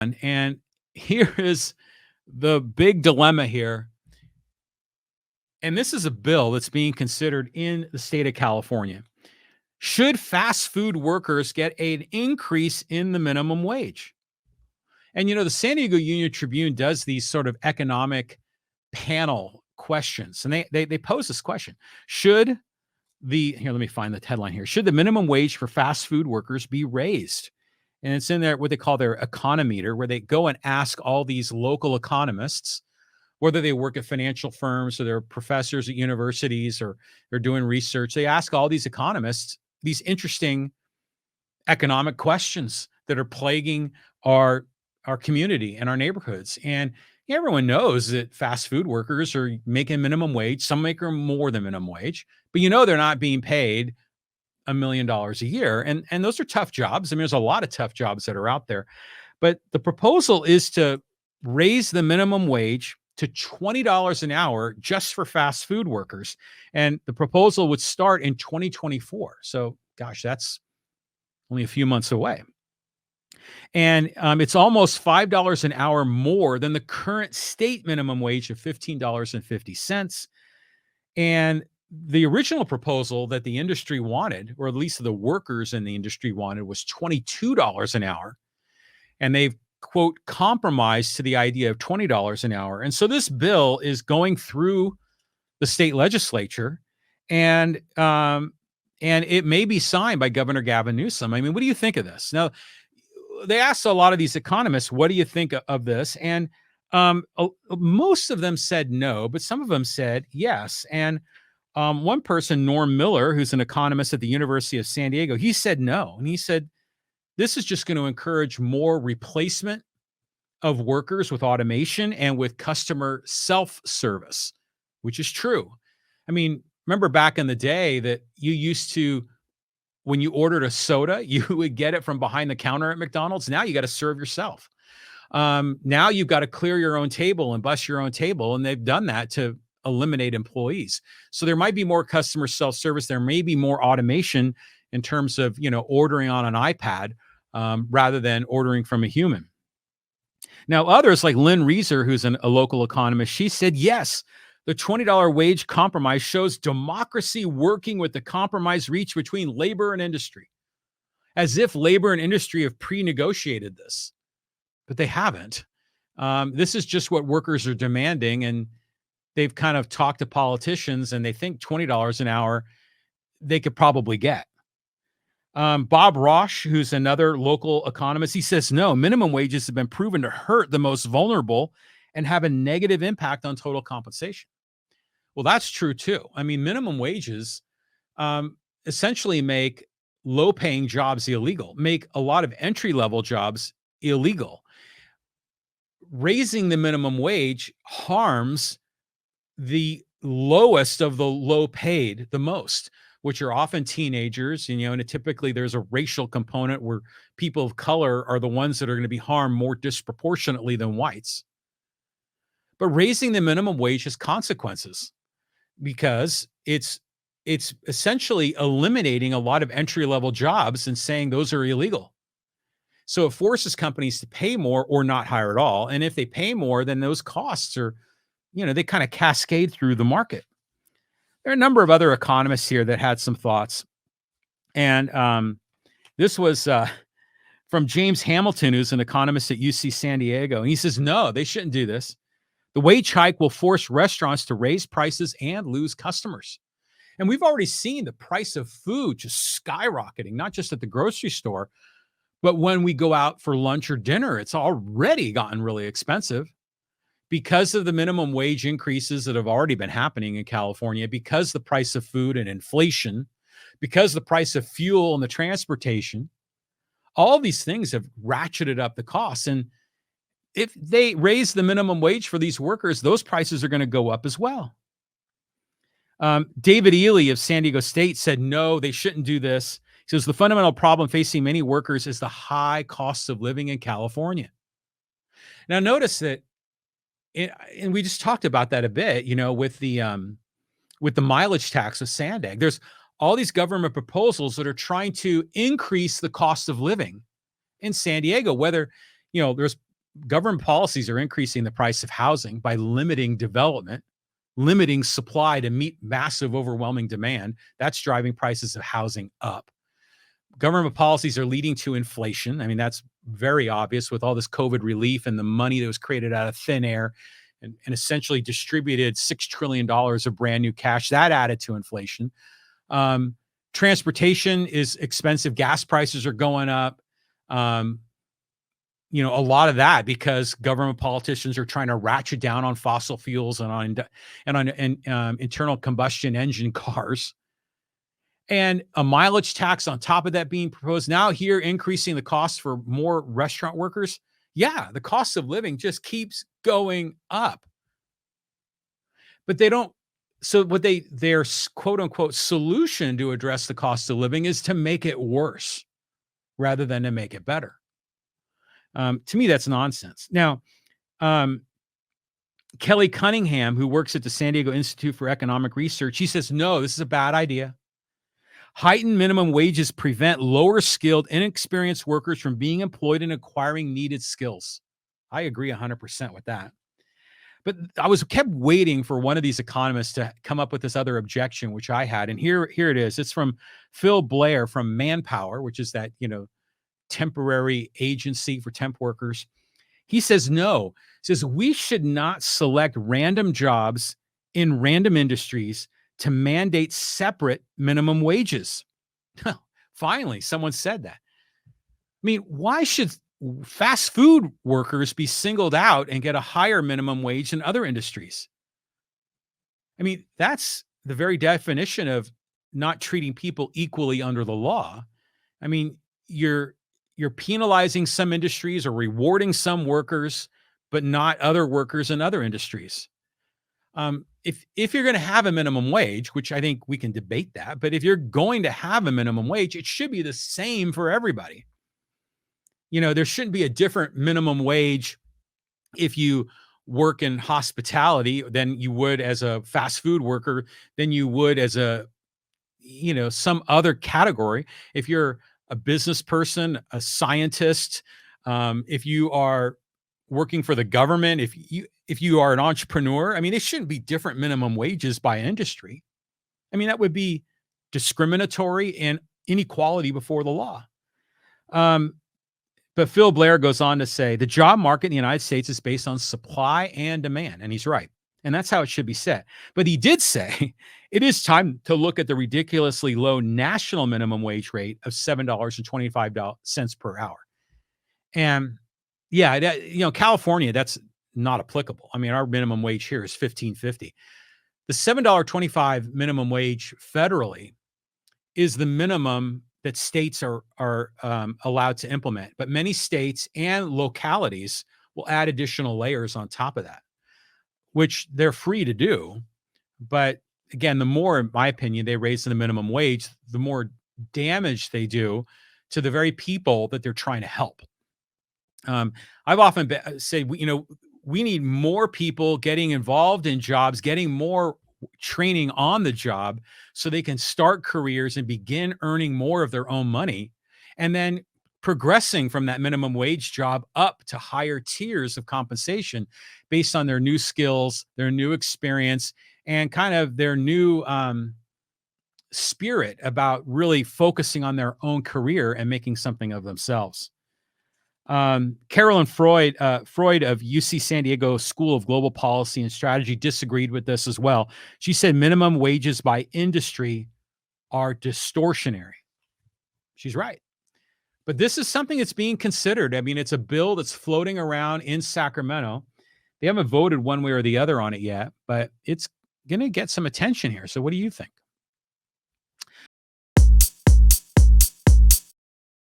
And here is the big dilemma here. And this is a bill that's being considered in the state of California. Should fast food workers get an increase in the minimum wage? And the San Diego Union Tribune does these sort of economic panel questions, and they pose this question: Should let me find the headline here. Should the minimum wage for fast food workers be raised? And it's in there what they call their econometer, where they go and ask all these local economists, whether they work at financial firms or they're professors at universities or they're doing research. They ask all these economists these interesting economic questions that are plaguing our community and our neighborhoods. And everyone knows that fast food workers are making minimum wage. Some make more than minimum wage, but they're not being paid $1 million a year. And those are tough jobs. I mean, there's a lot of tough jobs that are out there. But the proposal is to raise the minimum wage to $20 an hour just for fast food workers. And the proposal would start in 2024. So, gosh, that's only a few months away. And it's almost $5 an hour more than the current state minimum wage of $15.50. And the original proposal that the industry wanted, or at least the workers in the industry wanted, was $22 an hour. And they've, quote, compromised to the idea of $20 an hour. And so this bill is going through the state legislature, and it may be signed by Governor Gavin Newsom. I mean, what do you think of this? Now, they asked a lot of these economists, what do you think of this? And most of them said no, but some of them said yes. And one person, Norm Miller, who's an economist at the University of San Diego, he said no. And he said, this is just going to encourage more replacement of workers with automation and with customer self-service, which is true. I mean, remember back in the day that you used to, when you ordered a soda, you would get it from behind the counter at McDonald's. Now you got to serve yourself. Now you've got to clear your own table and bus your own table. And they've done that to eliminate employees. So there might be more customer self-service. There may be more automation in terms of, ordering on an iPad rather than ordering from a human. Now, others like Lynn Reeser, who's a local economist, she said, yes, the $20 wage compromise shows democracy working with the compromise reached between labor and industry, as if labor and industry have pre-negotiated this, but they haven't. This is just what workers are demanding, and they've kind of talked to politicians, and they think $20 an hour they could probably get. Bob Roche, who's another local economist, he says, no, minimum wages have been proven to hurt the most vulnerable and have a negative impact on total compensation. Well, that's true too. I mean, minimum wages essentially make low-paying jobs illegal, make a lot of entry-level jobs illegal. Raising the minimum wage harms the lowest of the low-paid the most, which are often teenagers, and typically there's a racial component where people of color are the ones that are going to be harmed more disproportionately than whites. But raising the minimum wage has consequences because it's essentially eliminating a lot of entry-level jobs and saying those are illegal. So it forces companies to pay more or not hire at all. And if they pay more, then those costs are, they kind of cascade through the market. There are a number of other economists here that had some thoughts. And this was from James Hamilton, who's an economist at UC San Diego. And he says, no, they shouldn't do this. The wage hike will force restaurants to raise prices and lose customers. And we've already seen the price of food just skyrocketing, not just at the grocery store, but when we go out for lunch or dinner, it's already gotten really expensive. Because of the minimum wage increases that have already been happening in California, because the price of food and inflation, because the price of fuel and the transportation, all these things have ratcheted up the costs. And if they raise the minimum wage for these workers, those prices are going to go up as well. David Ely of San Diego State said, no, they shouldn't do this. He says, the fundamental problem facing many workers is the high cost of living in California. Now, notice that, and we just talked about that a bit, with the mileage tax of Sandag. There's all these government proposals that are trying to increase the cost of living in San Diego, whether, there's government policies are increasing the price of housing by limiting development, limiting supply to meet massive, overwhelming demand. That's driving prices of housing up. Government policies are leading to inflation. I mean, that's very obvious with all this COVID relief and the money that was created out of thin air and essentially distributed $6 trillion of brand new cash. That added to inflation. Um, Transportation is expensive. Gas prices are going up. Um, a lot of that because government politicians are trying to ratchet down on fossil fuels and on internal combustion engine cars. And a mileage tax on top of that being proposed. Now here increasing the cost for more restaurant workers. Yeah, the cost of living just keeps going up. But they don't so what their quote unquote solution to address the cost of living is to make it worse rather than to make it better. To me, that's nonsense. Now, um, Kelly Cunningham, who works at the San Diego Institute for Economic Research, he says, no, this is a bad idea. Heightened minimum wages prevent lower skilled, inexperienced workers from being employed and acquiring needed skills. I agree 100% with that. But I kept waiting for one of these economists to come up with this other objection, which I had. And here it is. It's from Phil Blair from Manpower, which is that, temporary agency for temp workers. He says, no, he says, we should not select random jobs in random industries to mandate separate minimum wages. Finally, someone said that. I mean, why should fast food workers be singled out and get a higher minimum wage than other industries? I mean, that's the very definition of not treating people equally under the law. I mean, you're penalizing some industries or rewarding some workers, but not other workers in other industries. If you're going to have a minimum wage, which I think we can debate that, but if you're going to have a minimum wage, it should be the same for everybody. There shouldn't be a different minimum wage if you work in hospitality than you would as a fast food worker, than you would as some other category. If you're a business person, a scientist, if you are working for the government, if you are an entrepreneur, I mean, it shouldn't be different minimum wages by industry. I mean, that would be discriminatory and inequality before the law. But Phil Blair goes on to say, the job market in the United States is based on supply and demand. And he's right. And that's how it should be set. But he did say it is time to look at the ridiculously low national minimum wage rate of $7.25 per hour. And yeah, California, that's not applicable. I mean, our minimum wage here is $15.50. The $7.25 minimum wage federally is the minimum that states are allowed to implement. But many states and localities will add additional layers on top of that, which they're free to do. But again, the more, in my opinion, they raise the minimum wage, the more damage they do to the very people that they're trying to help. I've often said, we need more people getting involved in jobs, getting more training on the job so they can start careers and begin earning more of their own money, and then progressing from that minimum wage job up to higher tiers of compensation based on their new skills, their new experience, and kind of their new spirit about really focusing on their own career and making something of themselves. Carolyn Freud of UC San Diego School of Global Policy and Strategy disagreed with this as well. She said minimum wages by industry are distortionary. She's right. But this is something that's being considered. I mean, it's a bill that's floating around in Sacramento. They haven't voted one way or the other on it yet, but it's going to get some attention here. So what do you think?